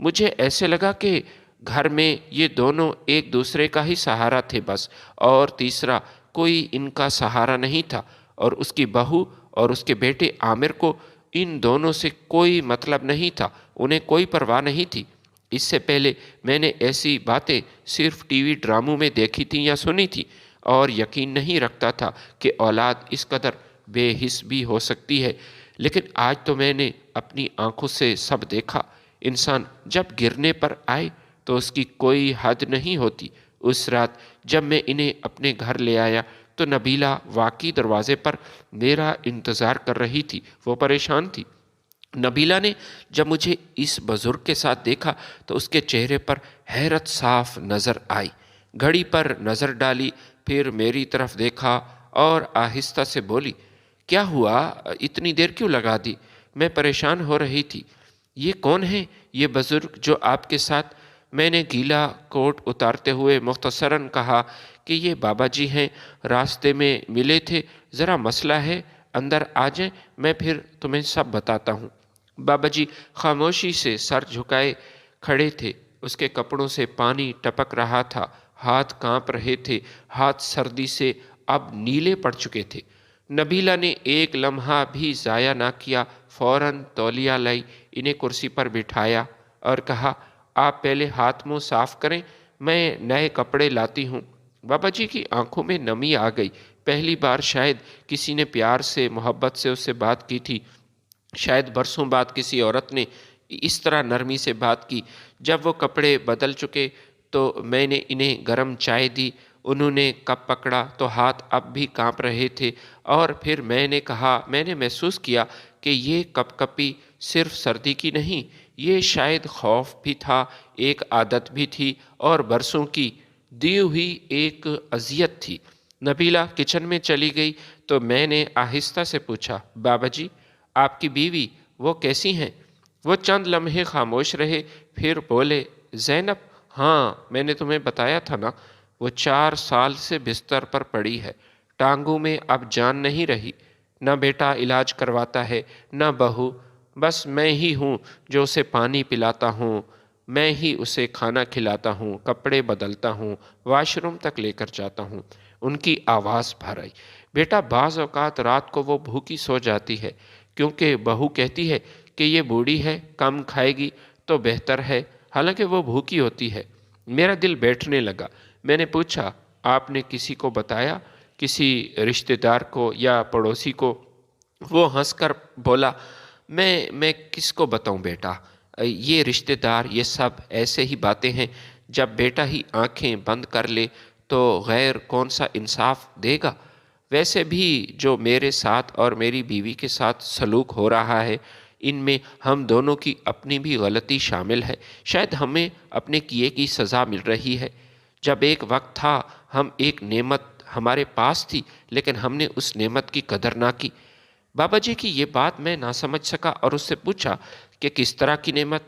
مجھے ایسے لگا کہ گھر میں یہ دونوں ایک دوسرے کا ہی سہارا تھے بس، اور تیسرا کوئی ان کا سہارا نہیں تھا، اور اس کی بہو اور اس کے بیٹے عامر کو ان دونوں سے کوئی مطلب نہیں تھا، انہیں کوئی پرواہ نہیں تھی۔ اس سے پہلے میں نے ایسی باتیں صرف ٹی وی ڈراموں میں دیکھی تھیں یا سنی تھی، اور یقین نہیں رکھتا تھا کہ اولاد اس قدر بے حس بھی ہو سکتی ہے، لیکن آج تو میں نے اپنی آنکھوں سے سب دیکھا۔ انسان جب گرنے پر آئے تو اس کی کوئی حد نہیں ہوتی۔ اس رات جب میں انہیں اپنے گھر لے آیا تو نبیلہ واقعی دروازے پر میرا انتظار کر رہی تھی، وہ پریشان تھی۔ نبیلہ نے جب مجھے اس بزرگ کے ساتھ دیکھا تو اس کے چہرے پر حیرت صاف نظر آئی۔ گھڑی پر نظر ڈالی، پھر میری طرف دیکھا اور آہستہ سے بولی، کیا ہوا؟ اتنی دیر کیوں لگا دی؟ میں پریشان ہو رہی تھی۔ یہ کون ہے یہ بزرگ جو آپ کے ساتھ؟ میں نے گیلا کوٹ اتارتے ہوئے مختصراً کہا کہ یہ بابا جی ہیں، راستے میں ملے تھے، ذرا مسئلہ ہے، اندر آ جائیں، میں پھر تمہیں سب بتاتا ہوں۔ بابا جی خاموشی سے سر جھکائے کھڑے تھے، اس کے کپڑوں سے پانی ٹپک رہا تھا، ہاتھ کانپ رہے تھے، ہاتھ سردی سے اب نیلے پڑ چکے تھے۔ نبیلہ نے ایک لمحہ بھی ضائع نہ کیا، فوراً تولیہ لائی، انہیں کرسی پر بٹھایا اور کہا، آپ پہلے ہاتھ منہ صاف کریں، میں نئے کپڑے لاتی ہوں۔ بابا جی کی آنکھوں میں نمی آ گئی۔ پہلی بار شاید کسی نے پیار سے، محبت سے اس سے بات کی تھی، شاید برسوں بعد کسی عورت نے اس طرح نرمی سے بات کی۔ جب وہ کپڑے بدل چکے تو میں نے انہیں گرم چائے دی، انہوں نے کپ پکڑا تو ہاتھ اب بھی کانپ رہے تھے، اور پھر میں نے کہا، میں نے محسوس کیا کہ یہ کپ کپی صرف سردی کی نہیں، یہ شاید خوف بھی تھا، ایک عادت بھی تھی، اور برسوں کی دی ہوئی ایک اذیت تھی۔ نبیلہ کچن میں چلی گئی تو میں نے آہستہ سے پوچھا، بابا جی آپ کی بیوی وہ کیسی ہیں؟ وہ چند لمحے خاموش رہے، پھر بولے، زینب؟ ہاں میں نے تمہیں بتایا تھا نا، وہ 4 سال سے بستر پر پڑی ہے، ٹانگوں میں اب جان نہیں رہی، نہ بیٹا علاج کرواتا ہے نہ بہو، بس میں ہی ہوں جو اسے پانی پلاتا ہوں، میں ہی اسے کھانا کھلاتا ہوں، کپڑے بدلتا ہوں، واش روم تک لے کر جاتا ہوں۔ ان کی آواز بھر آئی، بیٹا بعض اوقات رات کو وہ بھوکی سو جاتی ہے، کیونکہ بہو کہتی ہے کہ یہ بوڑھی ہے، کم کھائے گی تو بہتر ہے، حالانکہ وہ بھوکی ہوتی ہے۔ میرا دل بیٹھنے لگا۔ میں نے پوچھا، آپ نے کسی کو بتایا، کسی رشتہ دار کو یا پڑوسی کو؟ وہ ہنس کر بولا، میں کس کو بتاؤں بیٹا، یہ رشتہ دار یہ سب ایسے ہی باتیں ہیں، جب بیٹا ہی آنکھیں بند کر لے تو غیر کون سا انصاف دے گا؟ ویسے بھی جو میرے ساتھ اور میری بیوی کے ساتھ سلوک ہو رہا ہے، ان میں ہم دونوں کی اپنی بھی غلطی شامل ہے، شاید ہمیں اپنے کیے کی سزا مل رہی ہے۔ جب ایک وقت تھا، ہم ایک نعمت ہمارے پاس تھی، لیکن ہم نے اس نعمت کی قدر نہ کی۔ بابا جی کی یہ بات میں نہ سمجھ سکا اور اس سے پوچھا کہ کس طرح کی نعمت؟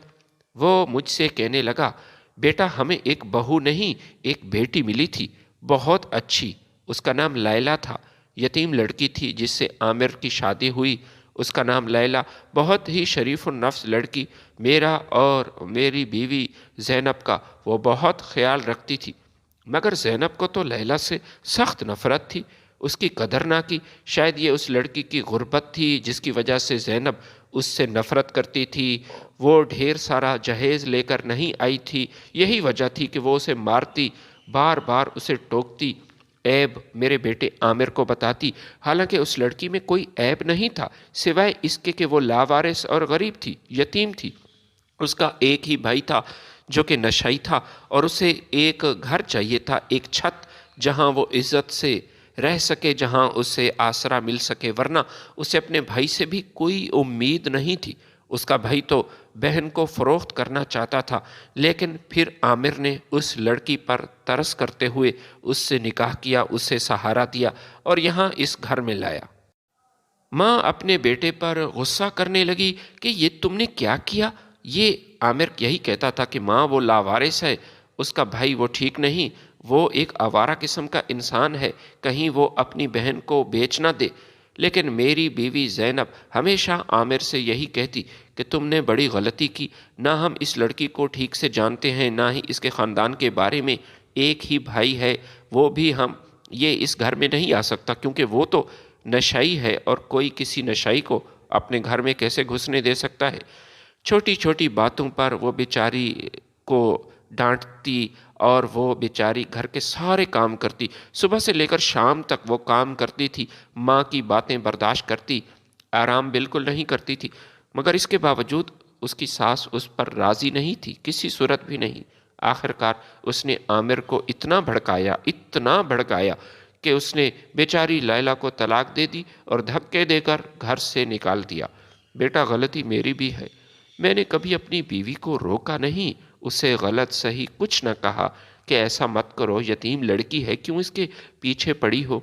وہ مجھ سے کہنے لگا، بیٹا ہمیں ایک بہو نہیں، ایک بیٹی ملی تھی، بہت اچھی، اس کا نام لیلہ تھا، یتیم لڑکی تھی جس سے عامر کی شادی ہوئی، اس کا نام لیلہ، بہت ہی شریف النفس لڑکی، میرا اور میری بیوی زینب کا وہ بہت خیال رکھتی تھی، مگر زینب کو تو لیلہ سے سخت نفرت تھی، اس کی قدر نہ کی۔ شاید یہ اس لڑکی کی غربت تھی جس کی وجہ سے زینب اس سے نفرت کرتی تھی، وہ ڈھیر سارا جہیز لے کر نہیں آئی تھی، یہی وجہ تھی کہ وہ اسے مارتی، بار بار اسے ٹوکتی، عیب میرے بیٹے عامر کو بتاتی، حالانکہ اس لڑکی میں کوئی عیب نہیں تھا سوائے اس کے کہ وہ لاوارث اور غریب تھی، یتیم تھی۔ اس کا ایک ہی بھائی تھا جو کہ نشئی تھا، اور اسے ایک گھر چاہیے تھا، ایک چھت جہاں وہ عزت سے رہ سکے، جہاں اسے آسرا مل سکے، ورنہ اسے اپنے بھائی سے بھی کوئی امید نہیں تھی۔ اس کا بھائی تو بہن کو فروخت کرنا چاہتا تھا، لیکن پھر عامر نے اس لڑکی پر ترس کرتے ہوئے اس سے نکاح کیا، اسے سہارا دیا اور یہاں اس گھر میں لایا۔ ماں اپنے بیٹے پر غصہ کرنے لگی کہ یہ تم نے کیا کیا؟ یہ عامر یہی کہتا تھا کہ ماں وہ لاوارث ہے، اس کا بھائی وہ ٹھیک نہیں، وہ ایک آوارہ قسم کا انسان ہے، کہیں وہ اپنی بہن کو بیچ نہ دے۔ لیکن میری بیوی زینب ہمیشہ عامر سے یہی کہتی کہ تم نے بڑی غلطی کی، نہ ہم اس لڑکی کو ٹھیک سے جانتے ہیں، نہ ہی اس کے خاندان کے بارے میں، ایک ہی بھائی ہے، وہ بھی یہ اس گھر میں نہیں آ سکتا کیونکہ وہ تو نشائی ہے، اور کوئی کسی نشائی کو اپنے گھر میں کیسے گھسنے دے سکتا ہے۔ چھوٹی چھوٹی باتوں پر وہ بیچاری کو ڈانٹتی، اور وہ بیچاری گھر کے سارے کام کرتی، صبح سے لے کر شام تک وہ کام کرتی تھی، ماں کی باتیں برداشت کرتی، آرام بالکل نہیں کرتی تھی، مگر اس کے باوجود اس کی ساس اس پر راضی نہیں تھی، کسی صورت بھی نہیں۔ آخرکار اس نے عامر کو اتنا بھڑکایا کہ اس نے بیچاری لیلا کو طلاق دے دی اور دھکے دے کر گھر سے نکال دیا۔ بیٹا، غلطی میری بھی ہے، میں نے کبھی اپنی بیوی کو روکا نہیں، اسے غلط صحیح کچھ نہ کہا کہ ایسا مت کرو، یتیم لڑکی ہے، کیوں اس کے پیچھے پڑی ہو۔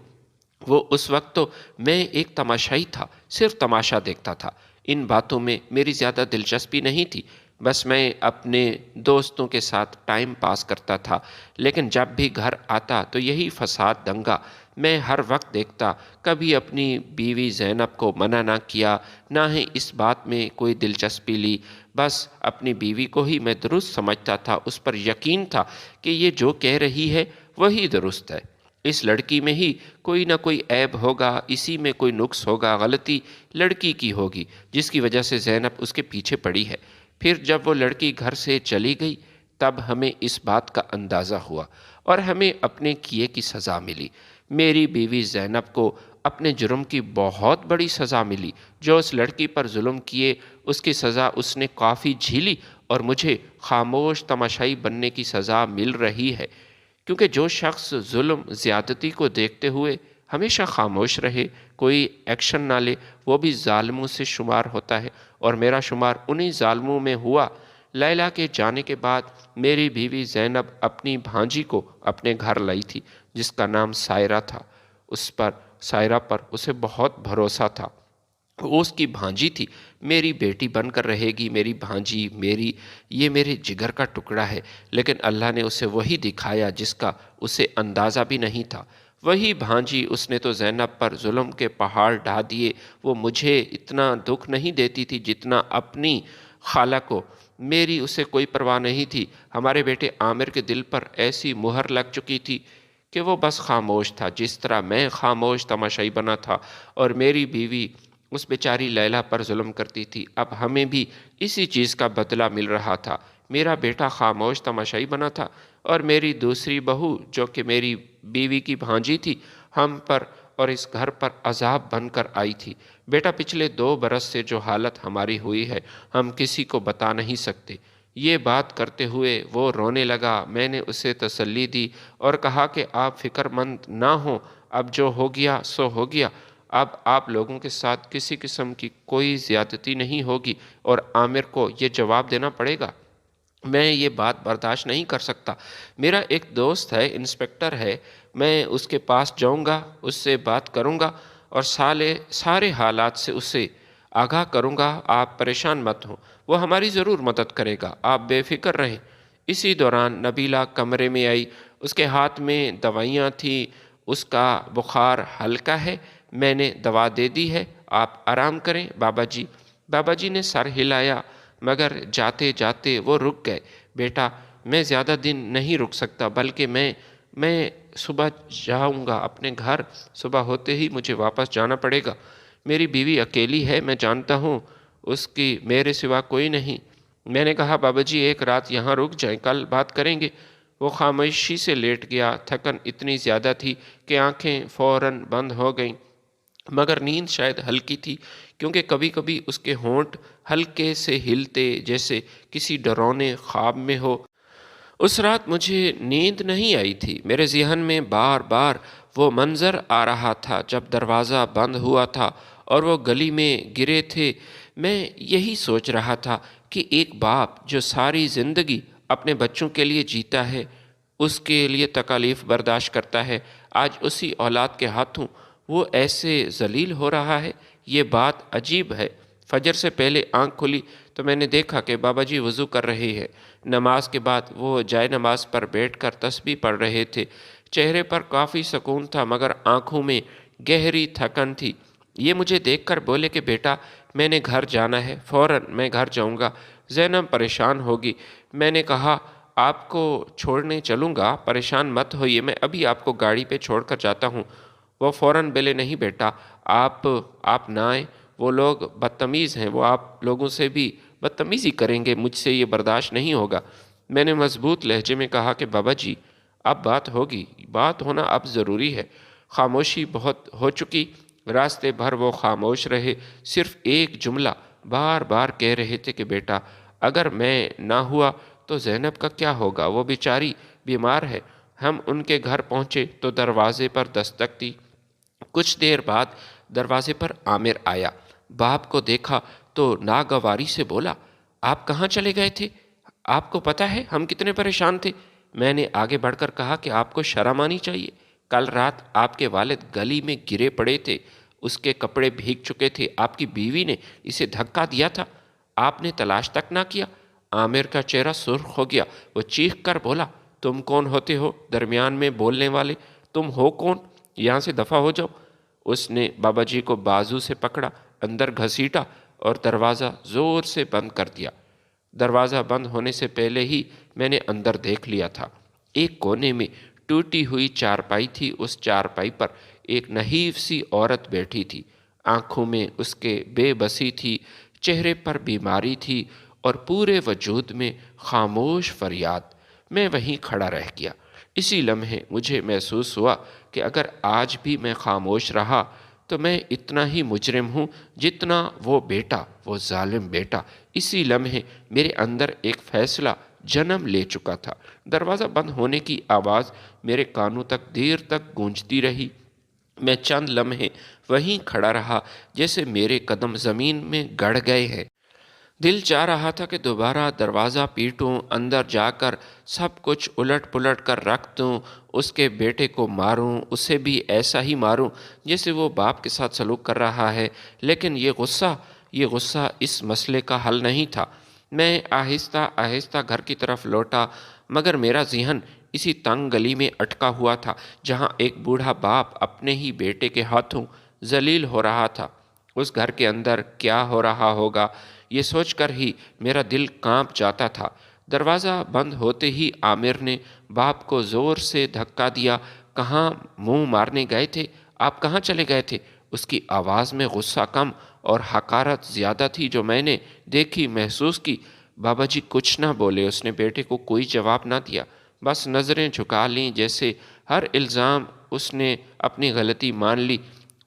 وہ اس وقت تو میں ایک تماشائی تھا، صرف تماشا دیکھتا تھا، ان باتوں میں میری زیادہ دلچسپی نہیں تھی، بس میں اپنے دوستوں کے ساتھ ٹائم پاس کرتا تھا۔ لیکن جب بھی گھر آتا تو یہی فساد دنگا میں ہر وقت دیکھتا، کبھی اپنی بیوی زینب کو منع نہ کیا، نہ ہی اس بات میں کوئی دلچسپی لی، بس اپنی بیوی کو ہی میں درست سمجھتا تھا، اس پر یقین تھا کہ یہ جو کہہ رہی ہے وہی درست ہے، اس لڑکی میں ہی کوئی نہ کوئی عیب ہوگا، اسی میں کوئی نقص ہوگا، غلطی لڑکی کی ہوگی جس کی وجہ سے زینب اس کے پیچھے پڑی ہے۔ پھر جب وہ لڑکی گھر سے چلی گئی تب ہمیں اس بات کا اندازہ ہوا اور ہمیں اپنے کیے کی سزا ملی۔ میری بیوی زینب کو اپنے جرم کی بہت بڑی سزا ملی، جو اس لڑکی پر ظلم کیے اس کی سزا اس نے کافی جھیلی، اور مجھے خاموش تماشائی بننے کی سزا مل رہی ہے، کیونکہ جو شخص ظلم زیادتی کو دیکھتے ہوئے ہمیشہ خاموش رہے، کوئی ایکشن نہ لے، وہ بھی ظالموں سے شمار ہوتا ہے، اور میرا شمار انہی ظالموں میں ہوا۔ لیلا کے جانے کے بعد میری بیوی زینب اپنی بھانجی کو اپنے گھر لائی تھی، جس کا نام سائرہ تھا۔ سائرہ پر اسے بہت بھروسہ تھا، وہ اس کی بھانجی تھی، میری بیٹی بن کر رہے گی، میری بھانجی، یہ میرے جگر کا ٹکڑا ہے، لیکن اللہ نے اسے وہی دکھایا جس کا اسے اندازہ بھی نہیں تھا۔ وہی بھانجی، اس نے تو زینب پر ظلم کے پہاڑ ڈھا دیے، وہ مجھے اتنا دکھ نہیں دیتی تھی جتنا اپنی خالہ کو، میری اسے کوئی پرواہ نہیں تھی۔ ہمارے بیٹے عامر کے دل پر ایسی مہر لگ چکی تھی کہ وہ بس خاموش تھا، جس طرح میں خاموش تماشائی بنا تھا اور میری بیوی اس بیچاری لیلا پر ظلم کرتی تھی، اب ہمیں بھی اسی چیز کا بدلہ مل رہا تھا۔ میرا بیٹا خاموش تماشائی بنا تھا، اور میری دوسری بہو جو کہ میری بیوی کی بھانجی تھی، ہم پر اور اس گھر پر عذاب بن کر آئی تھی۔ بیٹا، پچھلے 2 برس سے جو حالت ہماری ہوئی ہے ہم کسی کو بتا نہیں سکتے۔ یہ بات کرتے ہوئے وہ رونے لگا، میں نے اسے تسلی دی اور کہا کہ آپ فکر مند نہ ہوں، اب جو ہو گیا سو ہو گیا، اب آپ لوگوں کے ساتھ کسی قسم کی کوئی زیادتی نہیں ہوگی، اور عامر کو یہ جواب دینا پڑے گا۔ میں یہ بات برداشت نہیں کر سکتا۔ میرا ایک دوست ہے، انسپکٹر ہے، میں اس کے پاس جاؤں گا، اس سے بات کروں گا اور سارے حالات سے اسے آگاہ کروں گا، آپ پریشان مت ہوں، وہ ہماری ضرور مدد کرے گا، آپ بے فکر رہیں۔ اسی دوران نبیلہ کمرے میں آئی، اس کے ہاتھ میں دوائیاں تھیں، اس کا بخار ہلکا ہے، میں نے دوا دے دی ہے، آپ آرام کریں بابا جی۔ بابا جی نے سر ہلایا، مگر جاتے جاتے وہ رک گئے۔ بیٹا، میں زیادہ دن نہیں رک سکتا، بلکہ میں صبح جاؤں گا اپنے گھر، صبح ہوتے ہی مجھے واپس جانا پڑے گا۔ میری بیوی اکیلی ہے، میں جانتا ہوں، اس کی میرے سوا کوئی نہیں۔ میں نے کہا بابا جی ایک رات یہاں رک جائیں، کل بات کریں گے۔ وہ خاموشی سے لیٹ گیا، تھکن اتنی زیادہ تھی کہ آنکھیں فوراً بند ہو گئیں، مگر نیند شاید ہلکی تھی، کیونکہ کبھی کبھی اس کے ہونٹ ہلکے سے ہلتے جیسے کسی ڈراؤنے خواب میں ہو۔ اس رات مجھے نیند نہیں آئی تھی، میرے ذہن میں بار بار وہ منظر آ رہا تھا جب دروازہ بند ہوا تھا اور وہ گلی میں گرے تھے۔ میں یہی سوچ رہا تھا کہ ایک باپ جو ساری زندگی اپنے بچوں کے لیے جیتا ہے، اس کے لیے تکالیف برداشت کرتا ہے، آج اسی اولاد کے ہاتھوں وہ ایسے ذلیل ہو رہا ہے، یہ بات عجیب ہے۔ فجر سے پہلے آنکھ کھلی تو میں نے دیکھا کہ بابا جی وضو کر رہے ہیں، نماز کے بعد وہ جائے نماز پر بیٹھ کر تسبیح پڑھ رہے تھے، چہرے پر کافی سکون تھا، مگر آنکھوں میں گہری تھکن تھی۔ یہ مجھے دیکھ کر بولے کہ بیٹا میں نے گھر جانا ہے، فوراً میں گھر جاؤں گا۔ زینب پریشان ہوگی۔ میں نے کہا آپ کو چھوڑنے چلوں گا، پریشان مت ہوئیے، میں ابھی آپ کو گاڑی پہ چھوڑ کر جاتا ہوں۔ وہ فوراً بولے نہیں بیٹا، آپ نہ آئیں، وہ لوگ بدتمیز ہیں، وہ آپ لوگوں سے بھی بدتمیزی کریں گے، مجھ سے یہ برداشت نہیں ہوگا۔ میں نے مضبوط لہجے میں کہا کہ بابا جی اب بات ہوگی، بات ہونا اب ضروری ہے۔ خاموشی بہت ہو چکی، راستے بھر وہ خاموش رہے، صرف ایک جملہ بار بار کہہ رہے تھے کہ بیٹا اگر میں نہ ہوا تو زینب کا کیا ہوگا، وہ بیچاری بیمار ہے۔ ہم ان کے گھر پہنچے تو دروازے پر دستک دی۔ کچھ دیر بعد دروازے پر عامر آیا، باپ کو دیکھا تو ناگواری سے بولا آپ کہاں چلے گئے تھے؟ آپ کو پتہ ہے ہم کتنے پریشان تھے؟ میں نے آگے بڑھ کر کہا کہ آپ کو شرم آنی چاہیے، کل رات آپ کے والد گلی میں گرے پڑے تھے، اس کے کپڑے بھیگ چکے تھے، آپ کی بیوی نے اسے دھکا دیا تھا، آپ نے تلاش تک نہ کیا۔ عامر کا چہرہ سرخ ہو گیا، وہ چیخ کر بولا تم کون ہوتے ہو درمیان میں بولنے والے؟ تم ہو کون؟ یہاں سے دفع ہو جاؤ۔ اس نے بابا جی کو بازو سے پکڑا، اندر گھسیٹا اور دروازہ زور سے بند کر دیا۔ دروازہ بند ہونے سے پہلے ہی میں نے اندر دیکھ لیا تھا۔ ایک کونے میں ٹوٹی ہوئی چارپائی تھی، اس چارپائی پر ایک نحیف سی عورت بیٹھی تھی، آنکھوں میں اس کے بے بسی تھی، چہرے پر بیماری تھی اور پورے وجود میں خاموش فریاد۔ میں وہیں کھڑا رہ گیا۔ اسی لمحے مجھے محسوس ہوا کہ اگر آج بھی میں خاموش رہا تو میں اتنا ہی مجرم ہوں جتنا وہ بیٹا، وہ ظالم بیٹا۔ اسی لمحے میرے اندر ایک فیصلہ جنم لے چکا تھا۔ دروازہ بند ہونے کی آواز میرے کانوں تک دیر تک گونجتی رہی۔ میں چند لمحے وہیں کھڑا رہا جیسے میرے قدم زمین میں گڑ گئے ہیں۔ دل چاہ رہا تھا کہ دوبارہ دروازہ پیٹوں، اندر جا کر سب کچھ الٹ پلٹ کر رکھ دوں، اس کے بیٹے کو ماروں، اسے بھی ایسا ہی ماروں جیسے وہ باپ کے ساتھ سلوک کر رہا ہے، لیکن یہ غصہ اس مسئلے کا حل نہیں تھا۔ میں آہستہ آہستہ گھر کی طرف لوٹا، مگر میرا ذہن اسی تنگ گلی میں اٹکا ہوا تھا جہاں ایک بوڑھا باپ اپنے ہی بیٹے کے ہاتھوں ذلیل ہو رہا تھا۔ اس گھر کے اندر کیا ہو رہا ہوگا، یہ سوچ کر ہی میرا دل کانپ جاتا تھا۔ دروازہ بند ہوتے ہی عامر نے باپ کو زور سے دھکا دیا۔ کہاں منہ مارنے گئے تھے؟ آپ کہاں چلے گئے تھے؟ اس کی آواز میں غصہ کم اور حقارت زیادہ تھی جو میں نے دیکھی، محسوس کی۔ بابا جی کچھ نہ بولے، اس نے بیٹے کو کوئی جواب نہ دیا، بس نظریں جھکا لیں جیسے ہر الزام اس نے اپنی غلطی مان لی۔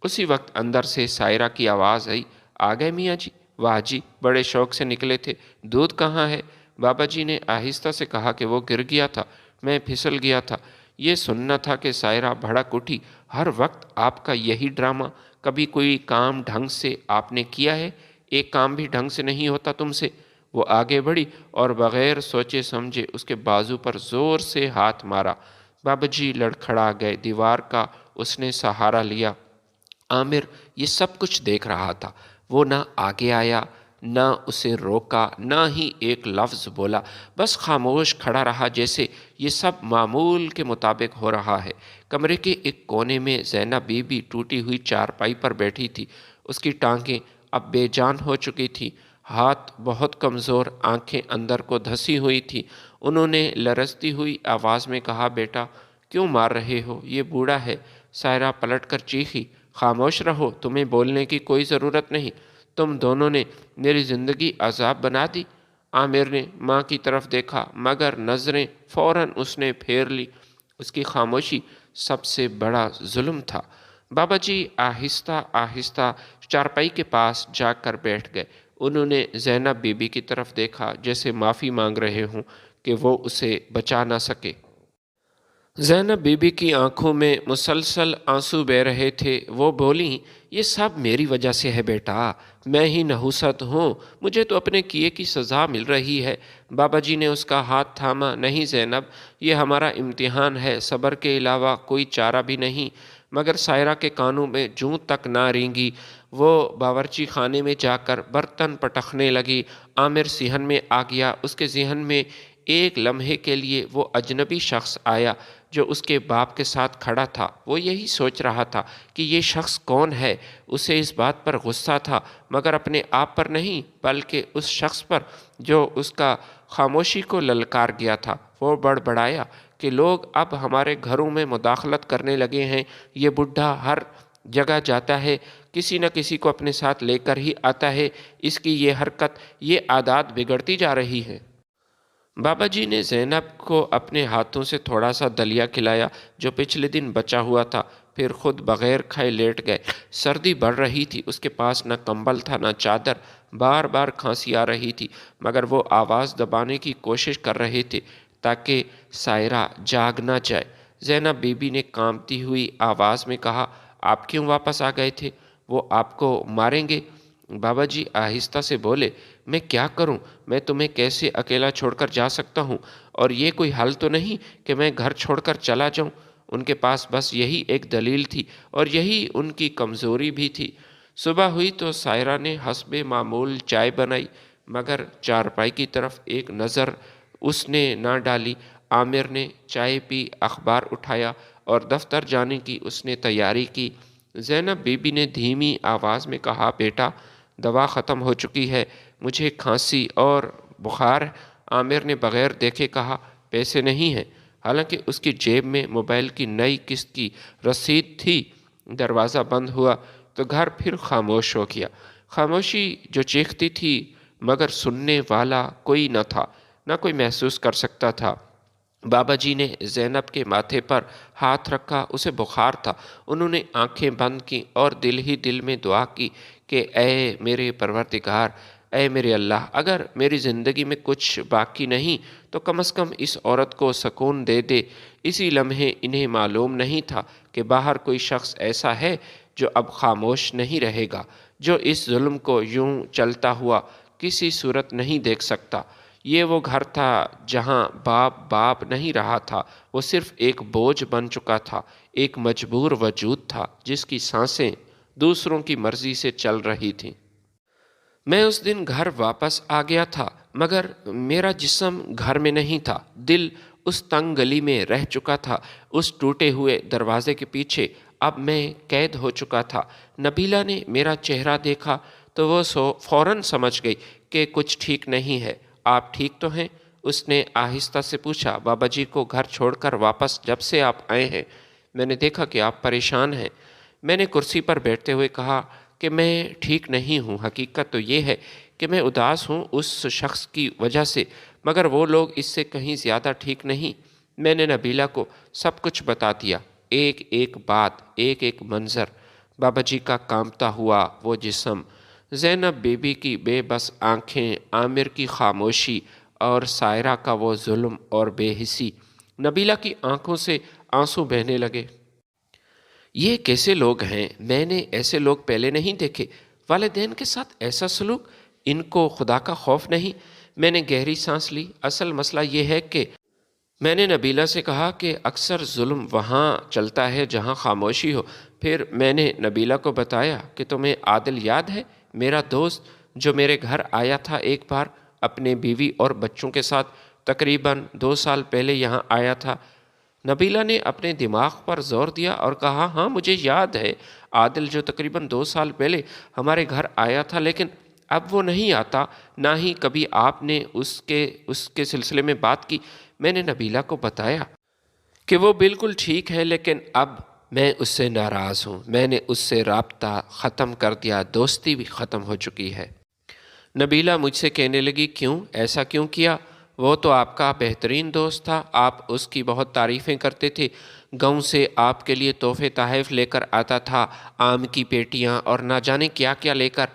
اسی وقت اندر سے سائرہ کی آواز آئی، آ گئے میاں جی؟ واہ جی، بڑے شوق سے نکلے تھے، دودھ کہاں ہے؟ بابا جی نے آہستہ سے کہا کہ وہ گر گیا تھا، میں پھسل گیا تھا۔ یہ سننا تھا کہ سائرہ بھڑک اٹھی، ہر وقت آپ کا یہی ڈرامہ، کبھی کوئی کام ڈھنگ سے آپ نے کیا ہے؟ ایک کام بھی ڈھنگ سے نہیں ہوتا تم سے۔ وہ آگے بڑھی اور بغیر سوچے سمجھے اس کے بازو پر زور سے ہاتھ مارا۔ بابا جی لڑکھڑا گئے، دیوار کا اس نے سہارا لیا۔ عامر یہ سب کچھ دیکھ رہا تھا، وہ نہ آگے آیا، نہ اسے روکا، نہ ہی ایک لفظ بولا، بس خاموش کھڑا رہا جیسے یہ سب معمول کے مطابق ہو رہا ہے۔ کمرے کے ایک کونے میں زینب بی بی ٹوٹی ہوئی چارپائی پر بیٹھی تھی، اس کی ٹانگیں اب بے جان ہو چکی تھی، ہاتھ بہت کمزور، آنکھیں اندر کو دھسی ہوئی تھی۔ انہوں نے لرزتی ہوئی آواز میں کہا بیٹا کیوں مار رہے ہو، یہ بوڑھا ہے۔ سائرہ پلٹ کر چیخی، خاموش رہو، تمہیں بولنے کی کوئی ضرورت نہیں، تم دونوں نے میری زندگی عذاب بنا دی۔ عامر نے ماں کی طرف دیکھا مگر نظریں فوراً اس نے پھیر لی۔ اس کی خاموشی سب سے بڑا ظلم تھا۔ بابا جی آہستہ آہستہ چارپائی کے پاس جا کر بیٹھ گئے۔ انہوں نے زینب بی بی کی طرف دیکھا جیسے معافی مانگ رہے ہوں کہ وہ اسے بچا نہ سکے۔ زینب بی بی کی آنکھوں میں مسلسل آنسو بہہ رہے تھے۔ وہ بولیں یہ سب میری وجہ سے ہے بیٹا، میں ہی نحوست ہوں، مجھے تو اپنے کیے کی سزا مل رہی ہے۔ بابا جی نے اس کا ہاتھ تھاما، نہیں زینب، یہ ہمارا امتحان ہے، صبر کے علاوہ کوئی چارہ بھی نہیں۔ مگر سائرہ کے کانوں میں جوں تک نہ رینگی، وہ باورچی خانے میں جا کر برتن پٹخنے لگی۔ عامر صحن میں آ گیا، اس کے ذہن میں ایک لمحے کے لیے وہ اجنبی شخص آیا جو اس کے باپ کے ساتھ کھڑا تھا وہ یہی سوچ رہا تھا کہ یہ شخص کون ہے۔ اسے اس بات پر غصہ تھا، مگر اپنے آپ پر نہیں بلکہ اس شخص پر جو اس کا خاموشی کو للکار گیا تھا۔ وہ بڑبڑایا کہ لوگ اب ہمارے گھروں میں مداخلت کرنے لگے ہیں، یہ بڈھا ہر جگہ جاتا ہے، کسی نہ کسی کو اپنے ساتھ لے کر ہی آتا ہے، اس کی یہ حرکت، یہ عادات بگڑتی جا رہی ہے۔ بابا جی نے زینب کو اپنے ہاتھوں سے تھوڑا سا دلیا کھلایا جو پچھلے دن بچا ہوا تھا، پھر خود بغیر کھائے لیٹ گئے۔ سردی بڑھ رہی تھی، اس کے پاس نہ کمبل تھا نہ چادر، بار بار کھانسی آ رہی تھی، مگر وہ آواز دبانے کی کوشش کر رہے تھے تاکہ سائرہ جاگ نہ جائے۔ زینب بی بی نے کانپتی ہوئی آواز میں کہا، آپ کیوں واپس آ گئے تھے؟ وہ آپ کو ماریں گے؟ بابا جی آہستہ سے بولے، میں کیا کروں؟ میں تمہیں کیسے اکیلا چھوڑ کر جا سکتا ہوں؟ اور یہ کوئی حل تو نہیں کہ میں گھر چھوڑ کر چلا جاؤں؟ ان کے پاس بس یہی ایک دلیل تھی اور یہی ان کی کمزوری بھی تھی۔ صبح ہوئی تو سائرہ نے حسب معمول چائے بنائی، مگر چارپائی کی طرف ایک نظر اس نے نہ ڈالی۔ عامر نے چائے پی، اخبار اٹھایا اور دفتر جانے کی اس نے تیاری کی۔ زینب بی بی نے دھیمی آواز میں کہا، بیٹا دوا ختم ہو چکی ہے، مجھے کھانسی اور بخار۔ عامر نے بغیر دیکھے کہا، پیسے نہیں ہیں، حالانکہ اس کی جیب میں موبائل کی نئی قسط کی رسید تھی۔ دروازہ بند ہوا تو گھر پھر خاموش ہو گیا، خاموشی جو چیختی تھی مگر سننے والا کوئی نہ تھا، نہ کوئی محسوس کر سکتا تھا۔ بابا جی نے زینب کے ماتھے پر ہاتھ رکھا، اسے بخار تھا۔ انہوں نے آنکھیں بند کی اور دل ہی دل میں دعا کی کہ اے میرے پروردگار، اے میرے اللہ، اگر میری زندگی میں کچھ باقی نہیں تو کم از کم اس عورت کو سکون دے دے۔ اسی لمحے انہیں معلوم نہیں تھا کہ باہر کوئی شخص ایسا ہے جو اب خاموش نہیں رہے گا، جو اس ظلم کو یوں چلتا ہوا کسی صورت نہیں دیکھ سکتا۔ یہ وہ گھر تھا جہاں باپ باپ نہیں رہا تھا، وہ صرف ایک بوجھ بن چکا تھا، ایک مجبور وجود تھا جس کی سانسیں دوسروں کی مرضی سے چل رہی تھیں۔ میں اس دن گھر واپس آ گیا تھا، مگر میرا جسم گھر میں نہیں تھا، دل اس تنگ گلی میں رہ چکا تھا، اس ٹوٹے ہوئے دروازے کے پیچھے۔ اب میں قید ہو چکا تھا۔ نبیلہ نے میرا چہرہ دیکھا تو وہ فوراً سمجھ گئی کہ کچھ ٹھیک نہیں ہے۔ آپ ٹھیک تو ہیں؟ اس نے آہستہ سے پوچھا۔ بابا جی کو گھر چھوڑ کر واپس جب سے آپ آئے ہیں میں نے دیکھا کہ آپ پریشان ہیں۔ میں نے کرسی پر بیٹھتے ہوئے کہا کہ میں ٹھیک نہیں ہوں، حقیقت تو یہ ہے کہ میں اداس ہوں اس شخص کی وجہ سے، مگر وہ لوگ اس سے کہیں زیادہ ٹھیک نہیں۔ میں نے نبیلہ کو سب کچھ بتا دیا، ایک ایک بات، ایک ایک منظر، بابا جی کا کانپتا ہوا وہ جسم، زینب بی بی کی بے بس آنکھیں، عامر کی خاموشی اور سائرہ کا وہ ظلم اور بے حسی۔ نبیلہ کی آنکھوں سے آنسو بہنے لگے۔ یہ کیسے لوگ ہیں؟ میں نے ایسے لوگ پہلے نہیں دیکھے، والدین کے ساتھ ایسا سلوک، ان کو خدا کا خوف نہیں؟ میں نے گہری سانس لی۔ اصل مسئلہ یہ ہے کہ میں نے نبیلہ سے کہا کہ اکثر ظلم وہاں چلتا ہے جہاں خاموشی ہو۔ پھر میں نے نبیلہ کو بتایا کہ تمہیں عادل یاد ہے، میرا دوست جو میرے گھر آیا تھا ایک بار اپنے بیوی اور بچوں کے ساتھ، تقریباً 2 سال پہلے یہاں آیا تھا۔ نبیلہ نے اپنے دماغ پر زور دیا اور کہا، ہاں مجھے یاد ہے، عادل جو تقریباً 2 سال پہلے ہمارے گھر آیا تھا، لیکن اب وہ نہیں آتا، نہ ہی کبھی آپ نے اس کے سلسلے میں بات کی۔ میں نے نبیلہ کو بتایا کہ وہ بالکل ٹھیک ہے، لیکن اب میں اس سے ناراض ہوں، میں نے اس سے رابطہ ختم کر دیا، دوستی بھی ختم ہو چکی ہے۔ نبیلہ مجھ سے کہنے لگی، کیوں ایسا کیوں کیا؟ وہ تو آپ کا بہترین دوست تھا، آپ اس کی بہت تعریفیں کرتے تھے، گاؤں سے آپ کے لیے تحفے تحائف لے کر آتا تھا، آم کی پیٹیاں اور نہ جانے کیا کیا لے کر۔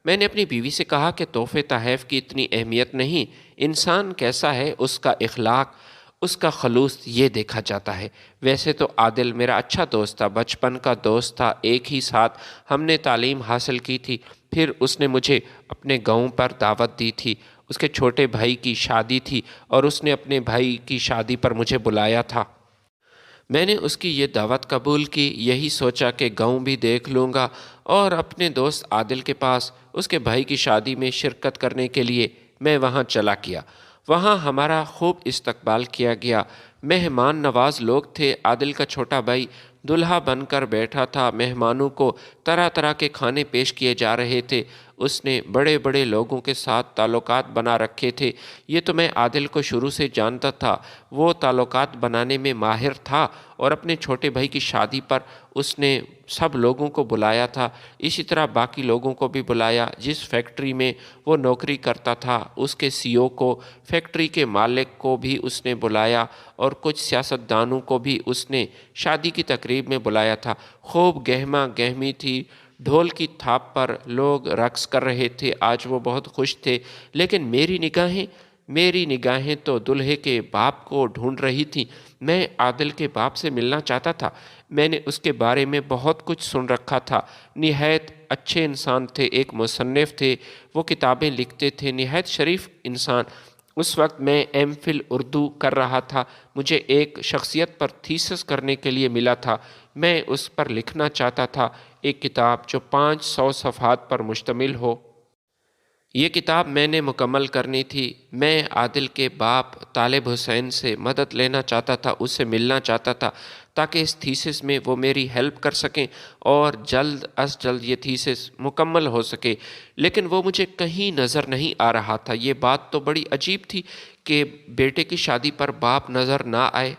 میں نے اپنی بیوی سے کہا کہ تحفے تحائف کی اتنی اہمیت نہیں، انسان کیسا ہے، اس کا اخلاق، اس کا خلوص یہ دیکھا جاتا ہے۔ ویسے تو عادل میرا اچھا دوست تھا، بچپن کا دوست تھا، ایک ہی ساتھ ہم نے تعلیم حاصل کی تھی، پھر اس نے مجھے اپنے گاؤں پر دعوت دی تھی، اس کے چھوٹے بھائی کی شادی تھی اور اس نے اپنے بھائی کی شادی پر مجھے بلایا تھا۔ میں نے اس کی یہ دعوت قبول کی، یہی سوچا کہ گاؤں بھی دیکھ لوں گا، اور اپنے دوست عادل کے پاس اس کے بھائی کی شادی میں شرکت کرنے کے لیے میں وہاں چلا گیا۔ وہاں ہمارا خوب استقبال کیا گیا۔ مہمان نواز لوگ تھے۔ عادل کا چھوٹا بھائی دلہا بن کر بیٹھا تھا۔ مہمانوں کو طرح طرح کے کھانے پیش کیے جا رہے تھے۔ اس نے بڑے بڑے لوگوں کے ساتھ تعلقات بنا رکھے تھے۔ یہ تو میں عادل کو شروع سے جانتا تھا۔ وہ تعلقات بنانے میں ماہر تھا اور اپنے چھوٹے بھائی کی شادی پر اس نے سب لوگوں کو بلایا تھا۔ اسی طرح باقی لوگوں کو بھی بلایا۔ جس فیکٹری میں وہ نوکری کرتا تھا اس کے سی او کو، فیکٹری کے مالک کو بھی اس نے بلایا، اور کچھ سیاستدانوں کو بھی اس نے شادی کی تقریب میں بلایا تھا۔ خوب گہما گہمی تھی۔ ڈھول کی تھاپ پر لوگ رقص کر رہے تھے۔ آج وہ بہت خوش تھے، لیکن میری نگاہیں تو دلہے کے باپ کو ڈھونڈ رہی تھیں۔ میں عادل کے باپ سے ملنا چاہتا تھا۔ میں نے اس کے بارے میں بہت کچھ سن رکھا تھا۔ نہایت اچھے انسان تھے، ایک مصنف تھے، وہ کتابیں لکھتے تھے، نہایت شریف انسان۔ اس وقت میں ایم فل اردو کر رہا تھا۔ مجھے ایک شخصیت پر تھیسس کرنے کے لیے ملا تھا۔ میں اس پر لکھنا چاہتا تھا، ایک کتاب جو 500 صفحات پر مشتمل ہو۔ یہ کتاب میں نے مکمل کرنی تھی۔ میں عادل کے باپ طالب حسین سے مدد لینا چاہتا تھا، اس سے ملنا چاہتا تھا تاکہ اس تھیسس میں وہ میری ہیلپ کر سکیں اور جلد از جلد یہ تھیسس مکمل ہو سکے، لیکن وہ مجھے کہیں نظر نہیں آ رہا تھا۔ یہ بات تو بڑی عجیب تھی کہ بیٹے کی شادی پر باپ نظر نہ آئے۔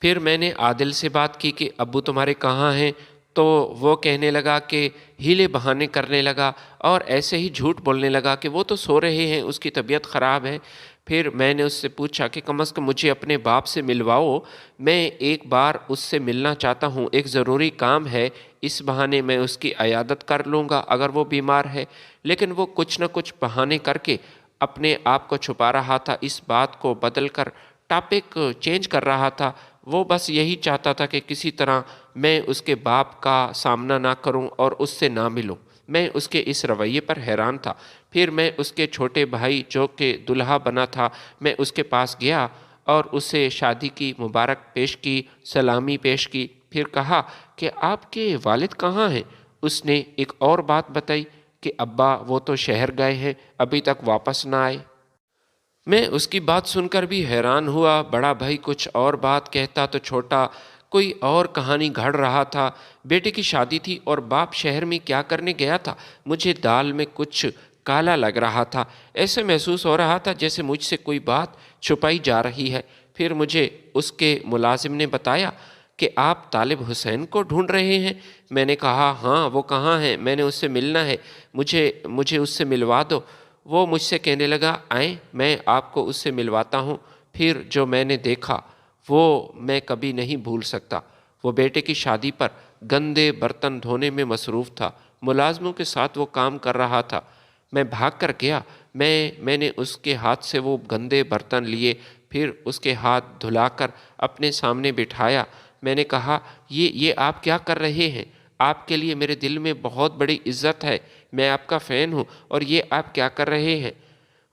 پھر میں نے عادل سے بات کی کہ ابو تمہارے کہاں ہیں؟ تو وہ کہنے لگا کہ ہیلے بہانے کرنے لگا اور ایسے ہی جھوٹ بولنے لگا کہ وہ تو سو رہے ہیں، اس کی طبیعت خراب ہے۔ پھر میں نے اس سے پوچھا کہ کم از کم مجھے اپنے باپ سے ملواؤ، میں ایک بار اس سے ملنا چاہتا ہوں، ایک ضروری کام ہے، اس بہانے میں اس کی عیادت کر لوں گا اگر وہ بیمار ہے۔ لیکن وہ کچھ نہ کچھ بہانے کر کے اپنے آپ کو چھپا رہا تھا، اس بات کو بدل کر ٹاپک چینج کر رہا تھا۔ وہ بس یہی چاہتا تھا کہ کسی طرح میں اس کے باپ کا سامنا نہ کروں اور اس سے نہ ملوں۔ میں اس کے اس رویے پر حیران تھا۔ پھر میں اس کے چھوٹے بھائی جو کہ دلہا بنا تھا، میں اس کے پاس گیا اور اسے شادی کی مبارک پیش کی، سلامی پیش کی۔ پھر کہا کہ آپ کے والد کہاں ہیں؟ اس نے ایک اور بات بتائی کہ ابا وہ تو شہر گئے ہیں، ابھی تک واپس نہ آئے۔ میں اس کی بات سن کر بھی حیران ہوا۔ بڑا بھائی کچھ اور بات کہتا تو چھوٹا کوئی اور کہانی گھڑ رہا تھا۔ بیٹے کی شادی تھی اور باپ شہر میں کیا کرنے گیا تھا؟ مجھے دال میں کچھ کالا لگ رہا تھا۔ ایسے محسوس ہو رہا تھا جیسے مجھ سے کوئی بات چھپائی جا رہی ہے۔ پھر مجھے اس کے ملازم نے بتایا کہ آپ طالب حسین کو ڈھونڈ رہے ہیں۔ میں نے کہا ہاں، وہ کہاں ہیں؟ میں نے اس سے ملنا ہے، مجھے اس سے ملوا دو۔ وہ مجھ سے کہنے لگا آئیں، میں آپ کو اس سے ملواتا ہوں۔ پھر جو میں نے دیکھا وہ میں کبھی نہیں بھول سکتا۔ وہ بیٹے کی شادی پر گندے برتن دھونے میں مصروف تھا، ملازموں کے ساتھ وہ کام کر رہا تھا۔ میں بھاگ کر گیا۔ میں نے اس کے ہاتھ سے وہ گندے برتن لیے، پھر اس کے ہاتھ دھلا کر اپنے سامنے بٹھایا۔ میں نے کہا یہ آپ کیا کر رہے ہیں؟ آپ کے لیے میرے دل میں بہت بڑی عزت ہے، میں آپ کا فین ہوں، اور یہ آپ کیا کر رہے ہیں؟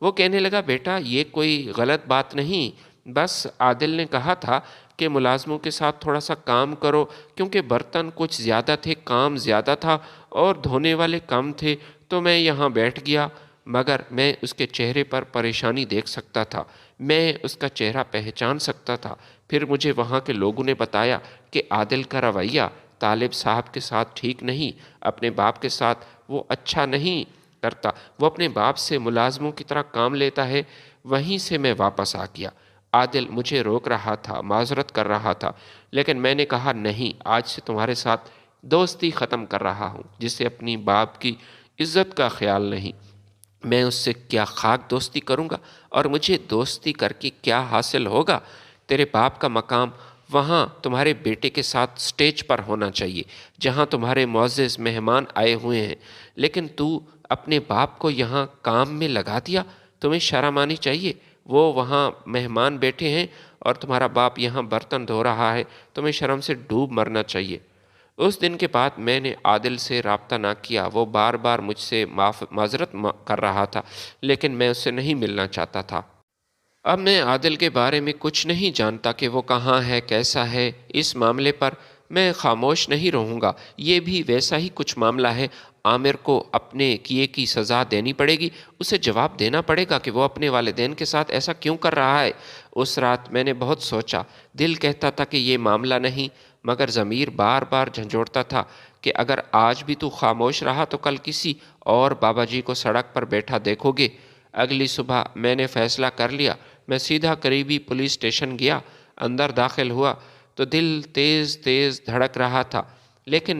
وہ کہنے لگا بیٹا یہ کوئی غلط بات نہیں، بس عادل نے کہا تھا کہ ملازموں کے ساتھ تھوڑا سا کام کرو، کیونکہ برتن کچھ زیادہ تھے، کام زیادہ تھا اور دھونے والے کم تھے، تو میں یہاں بیٹھ گیا۔ مگر میں اس کے چہرے پر پریشانی دیکھ سکتا تھا، میں اس کا چہرہ پہچان سکتا تھا۔ پھر مجھے وہاں کے لوگوں نے بتایا کہ عادل کا رویہ طالب صاحب کے ساتھ ٹھیک نہیں، اپنے باپ کے ساتھ وہ اچھا نہیں کرتا، وہ اپنے باپ سے ملازموں کی طرح کام لیتا ہے۔ وہیں سے میں واپس آ گیا۔ عادل مجھے روک رہا تھا، معذرت کر رہا تھا، لیکن میں نے کہا نہیں، آج سے تمہارے ساتھ دوستی ختم کر رہا ہوں، جسے اپنی باپ کی عزت کا خیال نہیں۔ میں اس سے کیا خاک دوستی کروں گا، اور مجھے دوستی کر کے کیا حاصل ہوگا؟ تیرے باپ کا مقام وہاں تمہارے بیٹے کے ساتھ سٹیج پر ہونا چاہیے، جہاں تمہارے معزز مہمان آئے ہوئے ہیں، لیکن تو اپنے باپ کو یہاں کام میں لگا دیا۔ تمہیں شرم آنی چاہیے، وہ وہاں مہمان بیٹھے ہیں اور تمہارا باپ یہاں برتن دھو رہا ہے، تمہیں شرم سے ڈوب مرنا چاہیے۔ اس دن کے بعد میں نے عادل سے رابطہ نہ کیا۔ وہ بار بار مجھ سے معذرت کر رہا تھا، لیکن میں اس سے نہیں ملنا چاہتا تھا۔ اب میں عادل کے بارے میں کچھ نہیں جانتا کہ وہ کہاں ہے، کیسا ہے۔ اس معاملے پر میں خاموش نہیں رہوں گا، یہ بھی ویسا ہی کچھ معاملہ ہے۔ عامر کو اپنے کیے کی سزا دینی پڑے گی، اسے جواب دینا پڑے گا کہ وہ اپنے والدین کے ساتھ ایسا کیوں کر رہا ہے۔ اس رات میں نے بہت سوچا، دل کہتا تھا کہ یہ معاملہ نہیں، مگر ضمیر بار بار جھنجھوڑتا تھا کہ اگر آج بھی تو خاموش رہا تو کل کسی اور بابا جی کو سڑک پر بیٹھا دیکھو گے۔ اگلی صبح میں نے فیصلہ کر لیا، میں سیدھا قریبی پولیس اسٹیشن گیا۔ اندر داخل ہوا تو دل تیز تیز دھڑک رہا تھا، لیکن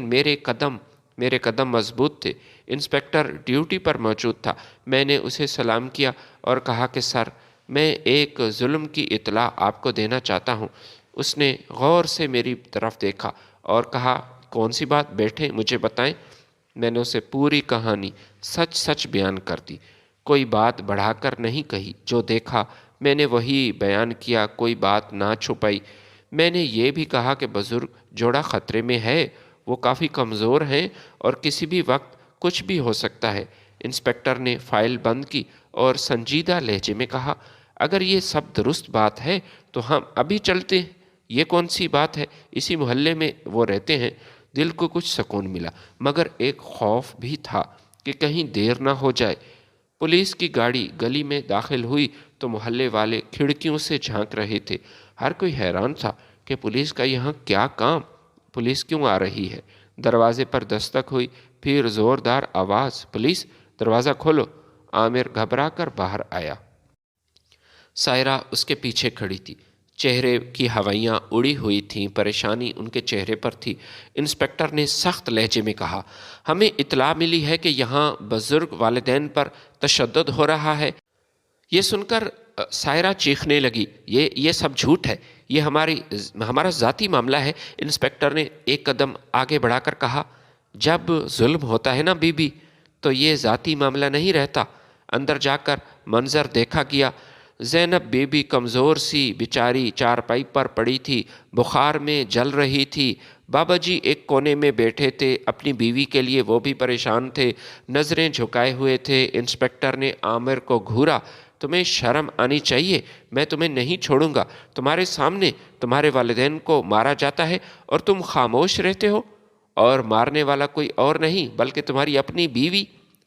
میرے قدم مضبوط تھے۔ انسپکٹر ڈیوٹی پر موجود تھا۔ میں نے اسے سلام کیا اور کہا کہ سر، میں ایک ظلم کی اطلاع آپ کو دینا چاہتا ہوں۔ اس نے غور سے میری طرف دیکھا اور کہا، کون سی بات؟ بیٹھیں، مجھے بتائیں۔ میں نے اسے پوری کہانی سچ سچ بیان کر دی، کوئی بات بڑھا کر نہیں کہی۔ جو دیکھا میں نے وہی بیان کیا، کوئی بات نہ چھپائی۔ میں نے یہ بھی کہا کہ بزرگ جوڑا خطرے میں ہے، وہ کافی کمزور ہیں اور کسی بھی وقت کچھ بھی ہو سکتا ہے۔ انسپکٹر نے فائل بند کی اور سنجیدہ لہجے میں کہا، اگر یہ سب درست بات ہے تو ہم ابھی چلتے ہیں۔ یہ کون سی بات ہے؟ اسی محلے میں وہ رہتے ہیں۔ دل کو کچھ سکون ملا، مگر ایک خوف بھی تھا کہ کہیں دیر نہ ہو جائے۔ پولیس کی گاڑی گلی میں داخل ہوئی تو محلے والے کھڑکیوں سے جھانک رہے تھے۔ ہر کوئی حیران تھا کہ پولیس کا یہاں کیا کام، پولیس کیوں آ رہی ہے۔ دروازے پر دستک ہوئی، پھر زوردار آواز، پولیس، دروازہ کھولو۔ عامر گھبرا کر باہر آیا۔ سائرہ اس کے پیچھے کھڑی تھی، چہرے کی ہوائیاں اڑی ہوئی تھیں، پریشانی ان کے چہرے پر تھی۔ انسپکٹر نے سخت لہجے میں کہا، ہمیں اطلاع ملی ہے کہ یہاں بزرگ والدین پر تشدد ہو رہا ہے۔ یہ سن کر سائرہ چیخنے لگی، یہ سب جھوٹ ہے، یہ ہمارا ذاتی معاملہ ہے۔ انسپکٹر نے ایک قدم آگے بڑھا کر کہا، جب ظلم ہوتا ہے نا بی بی، تو یہ ذاتی معاملہ نہیں رہتا۔ اندر جا کر منظر دیکھا گیا۔ زینب بی بی کمزور سی بیچاری چارپائی پر پڑی تھی، بخار میں جل رہی تھی۔ بابا جی ایک کونے میں بیٹھے تھے، اپنی بیوی کے لیے وہ بھی پریشان تھے، نظریں جھکائے ہوئے تھے۔ انسپکٹر نے عامر کو گھورا، تمہیں شرم آنی چاہیے، میں تمہیں نہیں چھوڑوں گا۔ تمہارے سامنے تمہارے والدین کو مارا جاتا ہے اور تم خاموش رہتے ہو، اور مارنے والا کوئی اور نہیں بلکہ تمہاری اپنی بیوی۔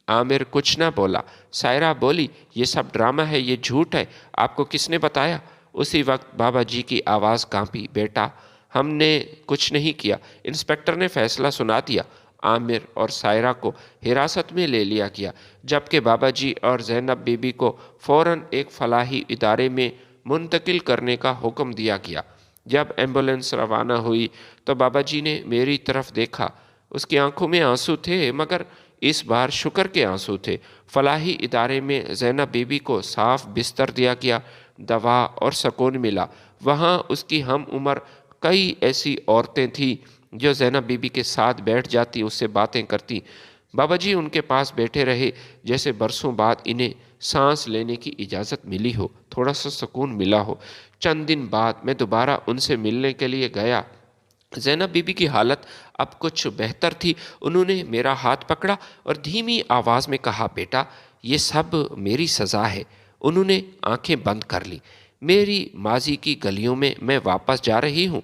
عامر کچھ نہ بولا۔ سائرہ بولی، یہ سب ڈرامہ ہے، یہ جھوٹ ہے، آپ کو کس نے بتایا؟ اسی وقت بابا جی کی آواز کانپی، بیٹا، ہم نے کچھ نہیں کیا۔ انسپکٹر نے فیصلہ سنا دیا۔ عامر اور سائرہ کو حراست میں لے لیا گیا، جبکہ بابا جی اور زینب بی بی کو فوراً ایک فلاحی ادارے میں منتقل کرنے کا حکم دیا گیا۔ جب ایمبولینس روانہ ہوئی تو بابا جی نے میری طرف دیکھا۔ اس کی آنکھوں میں آنسو تھے، مگر اس بار شکر کے آنسو تھے۔ فلاحی ادارے میں زینب بی بی کو صاف بستر دیا گیا، دوا اور سکون ملا۔ وہاں اس کی ہم عمر کئی ایسی عورتیں تھیں جو زینب بی بی کے ساتھ بیٹھ جاتی، اس سے باتیں کرتی۔ بابا جی ان کے پاس بیٹھے رہے جیسے برسوں بعد انہیں سانس لینے کی اجازت ملی ہو، تھوڑا سا سکون ملا ہو۔ چند دن بعد میں دوبارہ ان سے ملنے کے لیے گیا۔ زینب بی بی کی حالت اب کچھ بہتر تھی۔ انہوں نے میرا ہاتھ پکڑا اور دھیمی آواز میں کہا، بیٹا، یہ سب میری سزا ہے۔ انہوں نے آنکھیں بند کر لی۔ میری ماضی کی گلیوں میں واپس جا رہی ہوں۔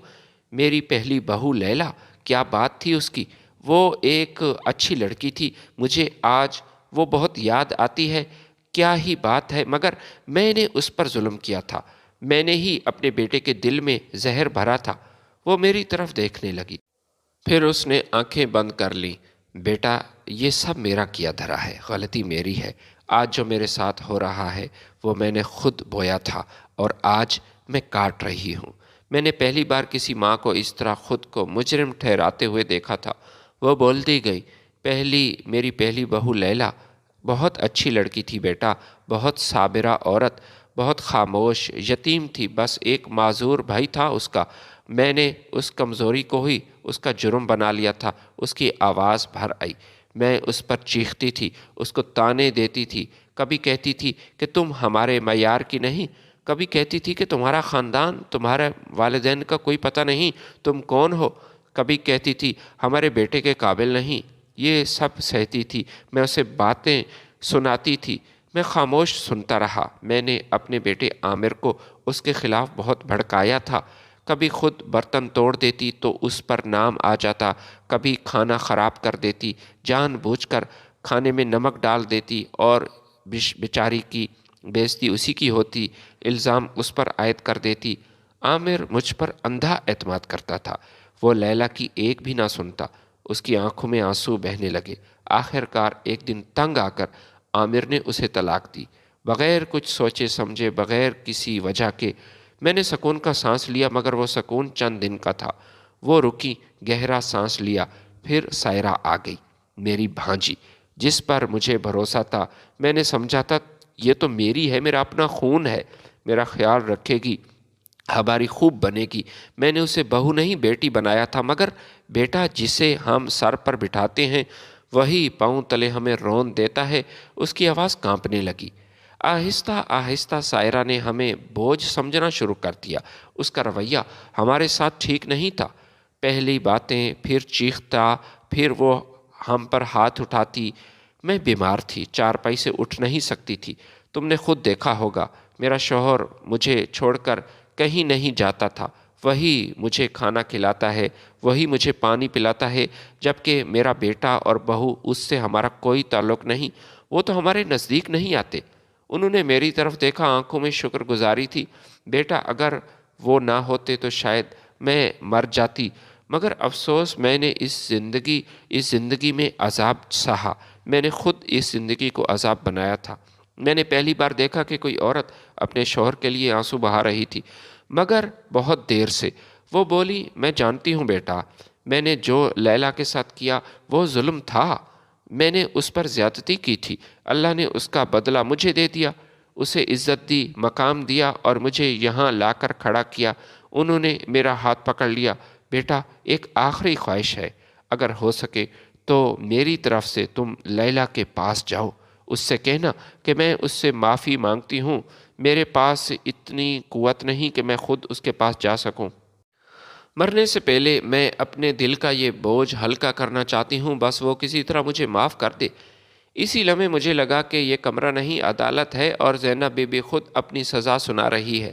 میری پہلی بہو لیلا، کیا بات تھی اس کی، وہ ایک اچھی لڑکی تھی، مجھے آج وہ بہت یاد آتی ہے۔ کیا ہی بات ہے، مگر میں نے اس پر ظلم کیا تھا، میں نے ہی اپنے بیٹے کے دل میں زہر بھرا تھا۔ وہ میری طرف دیکھنے لگی، پھر اس نے آنکھیں بند کر لیں۔ بیٹا، یہ سب میرا کیا دھرا ہے، غلطی میری ہے۔ آج جو میرے ساتھ ہو رہا ہے وہ میں نے خود بویا تھا اور آج میں کاٹ رہی ہوں۔ میں نے پہلی بار کسی ماں کو اس طرح خود کو مجرم ٹھہراتے ہوئے دیکھا تھا۔ وہ بولتی گئی، میری پہلی بہو لیلا بہت اچھی لڑکی تھی بیٹا، بہت صابرہ عورت، بہت خاموش، یتیم تھی، بس ایک معذور بھائی تھا اس کا۔ میں نے اس کمزوری کو ہی اس کا جرم بنا لیا تھا۔ اس کی آواز بھر آئی۔ میں اس پر چیختی تھی، اس کو تانے دیتی تھی۔ کبھی کہتی تھی کہ تم ہمارے معیار کی نہیں، کبھی کہتی تھی کہ تمہارا خاندان، تمہارے والدین کا کوئی پتہ نہیں، تم کون ہو، کبھی کہتی تھی ہمارے بیٹے کے قابل نہیں۔ یہ سب سہتی تھی، میں اسے باتیں سناتی تھی، میں خاموش سنتا رہا۔ میں نے اپنے بیٹے عامر کو اس کے خلاف بہت بھڑکایا تھا، کبھی خود برتن توڑ دیتی تو اس پر نام آ جاتا، کبھی کھانا خراب کر دیتی، جان بوجھ کر کھانے میں نمک ڈال دیتی اور بیچاری کی بےزتی اسی کی ہوتی، الزام اس پر عائد کر دیتی۔ عامر مجھ پر اندھا اعتماد کرتا تھا، وہ لیلا کی ایک بھی نہ سنتا، اس کی آنکھوں میں آنسو بہنے لگے۔ آخر کار ایک دن تنگ آ کر عامر نے اسے طلاق دی، بغیر کچھ سوچے سمجھے، بغیر کسی وجہ کے۔ میں نے سکون کا سانس لیا، مگر وہ سکون چند دن کا تھا۔ وہ رکی، گہرا سانس لیا، پھر سائرہ آ گئی، میری بھانجی، جس پر مجھے بھروسہ تھا۔ میں نے سمجھا تھا یہ تو میری ہے، میرا اپنا خون ہے، میرا خیال رکھے گی، ہماری خوب بنے گی۔ میں نے اسے بہو نہیں بیٹی بنایا تھا، مگر بیٹا جسے ہم سر پر بٹھاتے ہیں وہی پاؤں تلے ہمیں رون دیتا ہے۔ اس کی آواز کانپنے لگی۔ آہستہ آہستہ سائرہ نے ہمیں بوجھ سمجھنا شروع کر دیا۔ اس کا رویہ ہمارے ساتھ ٹھیک نہیں تھا، پہلی باتیں، پھر چیختا، پھر وہ ہم پر ہاتھ اٹھاتی۔ میں بیمار تھی، چارپائی سے اٹھ نہیں سکتی تھی، تم نے خود دیکھا ہوگا۔ میرا شوہر مجھے چھوڑ کر کہیں نہیں جاتا تھا، وہی مجھے کھانا کھلاتا ہے، وہی مجھے پانی پلاتا ہے، جبکہ میرا بیٹا اور بہو، اس سے ہمارا کوئی تعلق نہیں، وہ تو ہمارے نزدیک نہیں آتے۔ انہوں نے میری طرف دیکھا، آنکھوں میں شکر گزاری تھی۔ بیٹا اگر وہ نہ ہوتے تو شاید میں مر جاتی، مگر افسوس میں نے اس زندگی میں عذاب سہا، میں نے خود اس زندگی کو عذاب بنایا تھا۔ میں نے پہلی بار دیکھا کہ کوئی عورت اپنے شوہر کے لیے آنسو بہا رہی تھی، مگر بہت دیر سے۔ وہ بولی، میں جانتی ہوں بیٹا، میں نے جو لیلا کے ساتھ کیا وہ ظلم تھا، میں نے اس پر زیادتی کی تھی، اللہ نے اس کا بدلہ مجھے دے دیا، اسے عزت دی، مقام دیا اور مجھے یہاں لا کر کھڑا کیا۔ انہوں نے میرا ہاتھ پکڑ لیا، بیٹا ایک آخری خواہش ہے، اگر ہو سکے تو میری طرف سے تم لیلا کے پاس جاؤ، اس سے کہنا کہ میں اس سے معافی مانگتی ہوں، میرے پاس اتنی قوت نہیں کہ میں خود اس کے پاس جا سکوں۔ مرنے سے پہلے میں اپنے دل کا یہ بوجھ ہلکا کرنا چاہتی ہوں، بس وہ کسی طرح مجھے معاف کر دے۔ اسی لمحے مجھے لگا کہ یہ کمرہ نہیں، عدالت ہے اور زینب بی بی خود اپنی سزا سنا رہی ہے۔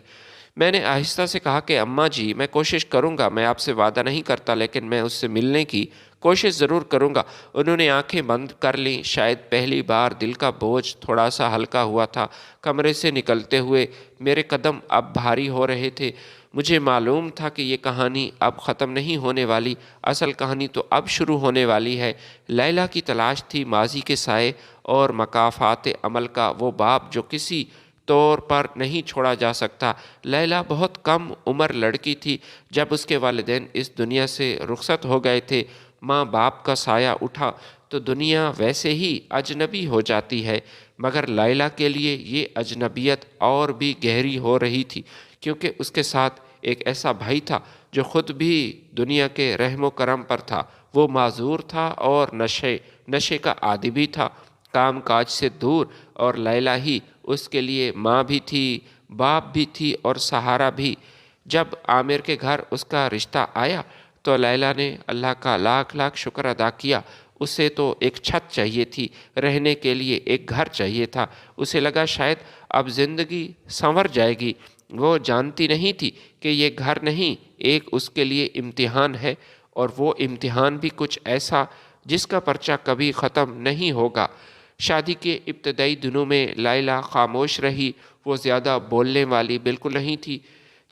میں نے آہستہ سے کہا کہ اماں جی، میں کوشش کروں گا، میں آپ سے وعدہ نہیں کرتا، لیکن میں اس سے ملنے کی کوشش ضرور کروں گا۔ انہوں نے آنکھیں بند کر لیں، شاید پہلی بار دل کا بوجھ تھوڑا سا ہلکا ہوا تھا۔ کمرے سے نکلتے ہوئے میرے قدم اب بھاری ہو رہے تھے۔ مجھے معلوم تھا کہ یہ کہانی اب ختم نہیں ہونے والی، اصل کہانی تو اب شروع ہونے والی ہے۔ لیلا کی تلاش تھی ماضی کے سائے اور مکافات عمل کا وہ باب جو کسی طور پر نہیں چھوڑا جا سکتا۔ لیلا بہت کم عمر لڑکی تھی جب اس کے والدین اس دنیا سے رخصت ہو گئے تھے۔ ماں باپ کا سایہ اٹھا تو دنیا ویسے ہی اجنبی ہو جاتی ہے، مگر لیلا کے لیے یہ اجنبیت اور بھی گہری ہو رہی تھی، کیونکہ اس کے ساتھ ایک ایسا بھائی تھا جو خود بھی دنیا کے رحم و کرم پر تھا۔ وہ معذور تھا اور نشے کا عادی بھی تھا، کام کاج سے دور، اور لیلا ہی اس کے لیے ماں بھی تھی، باپ بھی تھی اور سہارا بھی۔ جب عامر کے گھر اس کا رشتہ آیا تو لیلا نے اللہ کا لاکھ لاکھ شکر ادا کیا۔ اسے تو ایک چھت چاہیے تھی، رہنے کے لیے ایک گھر چاہیے تھا۔ اسے لگا شاید اب زندگی سنور جائے گی۔ وہ جانتی نہیں تھی کہ یہ گھر نہیں، ایک اس کے لیے امتحان ہے، اور وہ امتحان بھی کچھ ایسا جس کا پرچہ کبھی ختم نہیں ہوگا۔ شادی کے ابتدائی دنوں میں لیلا خاموش رہی، وہ زیادہ بولنے والی بالکل نہیں تھی۔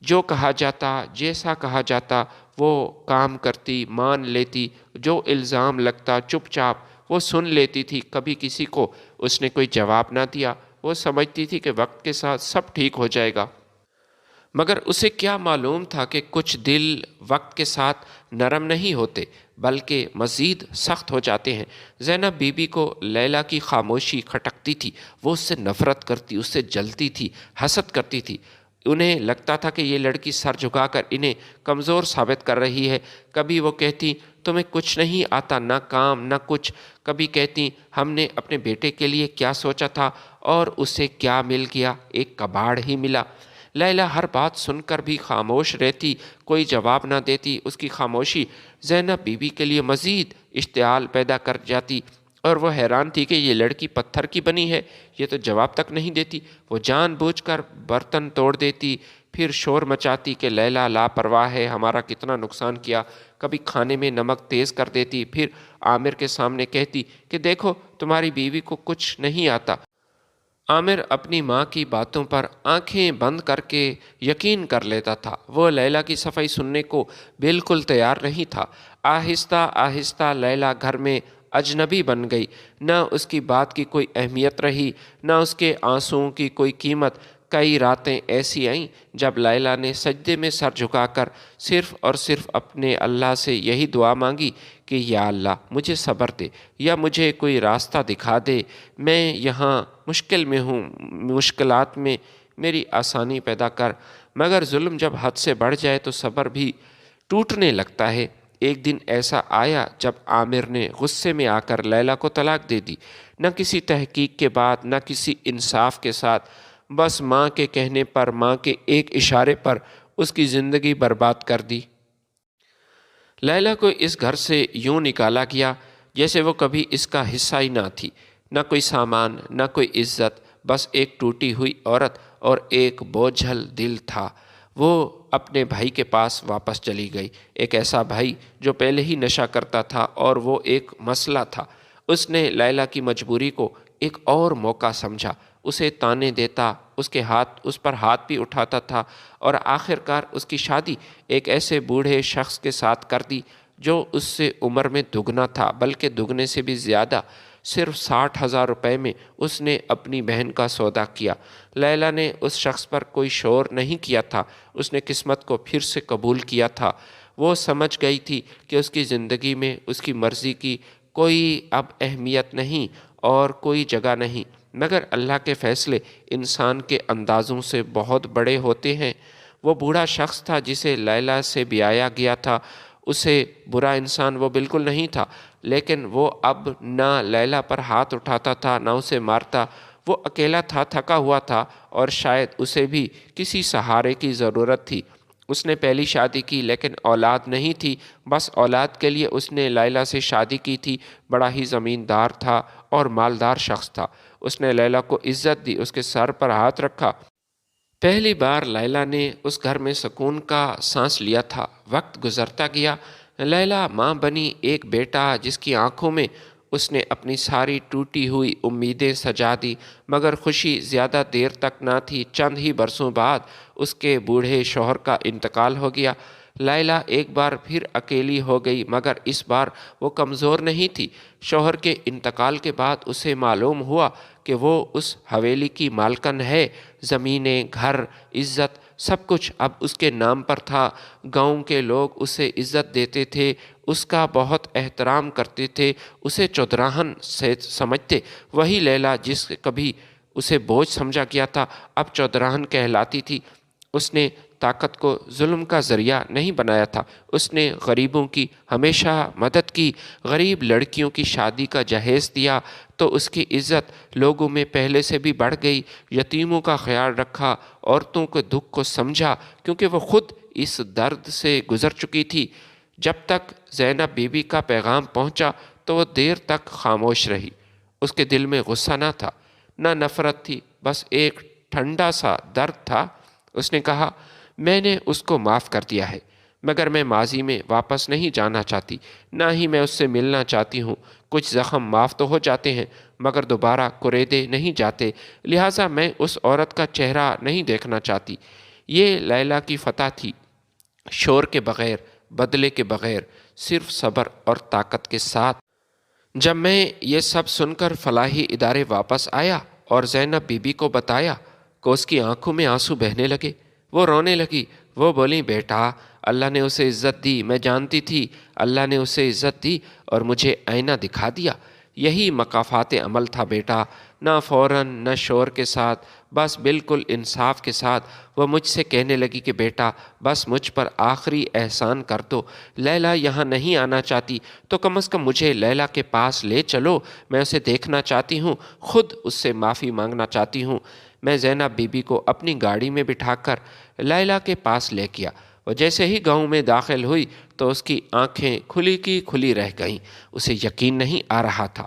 جو کہا جاتا، جیسا کہا جاتا وہ کام کرتی، مان لیتی، جو الزام لگتا چپ چاپ وہ سن لیتی تھی۔ کبھی کسی کو اس نے کوئی جواب نہ دیا، وہ سمجھتی تھی کہ وقت کے ساتھ سب ٹھیک ہو جائے گا، مگر اسے کیا معلوم تھا کہ کچھ دل وقت کے ساتھ نرم نہیں ہوتے بلکہ مزید سخت ہو جاتے ہیں۔ زینب بی بی کو لیلا کی خاموشی کھٹکتی تھی، وہ اس سے نفرت کرتی، اس سے جلتی تھی، حسد کرتی تھی۔ انہیں لگتا تھا کہ یہ لڑکی سر جھکا کر انہیں کمزور ثابت کر رہی ہے۔ کبھی وہ کہتی، تمہیں کچھ نہیں آتا، نہ کام نہ کچھ۔ کبھی کہتی، ہم نے اپنے بیٹے کے لیے کیا سوچا تھا اور اسے کیا مل گیا، ایک کباڑ ہی ملا۔ لیلا ہر بات سن کر بھی خاموش رہتی، کوئی جواب نہ دیتی۔ اس کی خاموشی زینب بی بی کے لیے مزید اشتعال پیدا کر جاتی، اور وہ حیران تھی کہ یہ لڑکی پتھر کی بنی ہے، یہ تو جواب تک نہیں دیتی۔ وہ جان بوجھ کر برتن توڑ دیتی، پھر شور مچاتی کہ لیلا لاپرواہ ہے، ہمارا کتنا نقصان کیا، کبھی کھانے میں نمک تیز کر دیتی، پھر عامر کے سامنے کہتی کہ دیکھو تمہاری بیوی کو کچھ نہیں آتا۔ عامر اپنی ماں کی باتوں پر آنکھیں بند کر کے یقین کر لیتا تھا، وہ لیلا کی صفائی سننے کو بالکل تیار نہیں تھا۔ آہستہ آہستہ لیلا گھر میں اجنبی بن گئی، نہ اس کی بات کی کوئی اہمیت رہی، نہ اس کے آنسوؤں کی کوئی قیمت۔ کئی راتیں ایسی آئیں جب لیلا نے سجدے میں سر جھکا کر صرف اور صرف اپنے اللہ سے یہی دعا مانگی کہ یا اللہ مجھے صبر دے، یا مجھے کوئی راستہ دکھا دے، میں یہاں مشکل میں ہوں، مشکلات میں میری آسانی پیدا کر۔ مگر ظلم جب حد سے بڑھ جائے تو صبر بھی ٹوٹنے لگتا ہے۔ ایک دن ایسا آیا جب عامر نے غصے میں آ کر لیلا کو طلاق دے دی، نہ کسی تحقیق کے بعد، نہ کسی انصاف کے ساتھ، بس ماں کے کہنے پر، ماں کے ایک اشارے پر اس کی زندگی برباد کر دی۔ لیلا کو اس گھر سے یوں نکالا گیا جیسے وہ کبھی اس کا حصہ ہی نہ تھی، نہ کوئی سامان، نہ کوئی عزت، بس ایک ٹوٹی ہوئی عورت اور ایک بوجھل دل تھا۔ وہ اپنے بھائی کے پاس واپس چلی گئی، ایک ایسا بھائی جو پہلے ہی نشہ کرتا تھا اور وہ ایک مسئلہ تھا۔ اس نے لیلا کی مجبوری کو ایک اور موقع سمجھا، اسے تانے دیتا، اس پر ہاتھ بھی اٹھاتا تھا، اور آخر کار اس کی شادی ایک ایسے بوڑھے شخص کے ساتھ کر دی جو اس سے عمر میں دگنا تھا، بلکہ دگنے سے بھی زیادہ۔ صرف 60,000 روپے میں اس نے اپنی بہن کا سودا کیا۔ لیلا نے اس شخص پر کوئی شور نہیں کیا تھا، اس نے قسمت کو پھر سے قبول کیا تھا۔ وہ سمجھ گئی تھی کہ اس کی زندگی میں اس کی مرضی کی کوئی اب اہمیت نہیں اور کوئی جگہ نہیں، مگر اللہ کے فیصلے انسان کے اندازوں سے بہت بڑے ہوتے ہیں۔ وہ بوڑھا شخص تھا جسے لیلا سے بیایا گیا تھا، اسے برا انسان وہ بالکل نہیں تھا، لیکن وہ اب نہ لیلا پر ہاتھ اٹھاتا تھا، نہ اسے مارتا۔ وہ اکیلا تھا، تھکا ہوا تھا، اور شاید اسے بھی کسی سہارے کی ضرورت تھی۔ اس نے پہلی شادی کی لیکن اولاد نہیں تھی، بس اولاد کے لیے اس نے لیلا سے شادی کی تھی۔ بڑا ہی زمیندار تھا اور مالدار شخص تھا۔ اس نے لیلا کو عزت دی، اس کے سر پر ہاتھ رکھا۔ پہلی بار لیلا نے اس گھر میں سکون کا سانس لیا تھا۔ وقت گزرتا گیا، لیلا ماں بنی، ایک بیٹا جس کی آنکھوں میں اس نے اپنی ساری ٹوٹی ہوئی امیدیں سجا دی۔ مگر خوشی زیادہ دیر تک نہ تھی، چند ہی برسوں بعد اس کے بوڑھے شوہر کا انتقال ہو گیا۔ لیلا ایک بار پھر اکیلی ہو گئی، مگر اس بار وہ کمزور نہیں تھی۔ شوہر کے انتقال کے بعد اسے معلوم ہوا کہ وہ اس حویلی کی مالکن ہے، زمینیں، گھر، عزت، سب کچھ اب اس کے نام پر تھا۔ گاؤں کے لوگ اسے عزت دیتے تھے، اس کا بہت احترام کرتے تھے، اسے چودراہن سے سمجھتے۔ وہی لیلا جس کبھی اسے بوجھ سمجھا گیا تھا اب چودراہن کہلاتی تھی۔ اس نے طاقت کو ظلم کا ذریعہ نہیں بنایا تھا، اس نے غریبوں کی ہمیشہ مدد کی۔ غریب لڑکیوں کی شادی کا جہیز دیا تو اس کی عزت لوگوں میں پہلے سے بھی بڑھ گئی۔ یتیموں کا خیال رکھا، عورتوں کے دکھ کو سمجھا، کیونکہ وہ خود اس درد سے گزر چکی تھی۔ جب تک زینب بی بی کا پیغام پہنچا تو وہ دیر تک خاموش رہی۔ اس کے دل میں غصہ نہ تھا، نہ نفرت تھی، بس ایک ٹھنڈا سا درد تھا۔ اس نے کہا، میں نے اس کو معاف کر دیا ہے، مگر میں ماضی میں واپس نہیں جانا چاہتی، نہ ہی میں اس سے ملنا چاہتی ہوں۔ کچھ زخم معاف تو ہو جاتے ہیں مگر دوبارہ کریدے نہیں جاتے، لہٰذا میں اس عورت کا چہرہ نہیں دیکھنا چاہتی۔ یہ لیلا کی فتح تھی، شور کے بغیر، بدلے کے بغیر، صرف صبر اور طاقت کے ساتھ۔ جب میں یہ سب سن کر فلاحی ادارے واپس آیا اور زینب بی بی کو بتایا کہ اس کی آنکھوں میں آنسو بہنے لگے، وہ رونے لگی۔ وہ بولی، بیٹا، اللہ نے اسے عزت دی، میں جانتی تھی اللہ نے اسے عزت دی اور مجھے آئینہ دکھا دیا۔ یہی مکافات عمل تھا بیٹا، نہ فوراً، نہ شور کے ساتھ، بس بالکل انصاف کے ساتھ۔ وہ مجھ سے کہنے لگی کہ بیٹا بس مجھ پر آخری احسان کر دو، لیلا یہاں نہیں آنا چاہتی تو کم از کم مجھے لیلا کے پاس لے چلو، میں اسے دیکھنا چاہتی ہوں، خود اس سے معافی مانگنا چاہتی ہوں۔ میں زینب بی بی کو اپنی گاڑی میں بٹھا کر لیلا کے پاس لے گیا۔ وہ جیسے ہی گاؤں میں داخل ہوئی تو اس کی آنکھیں کھلی کی کھلی رہ گئیں۔ اسے یقین نہیں آ رہا تھا،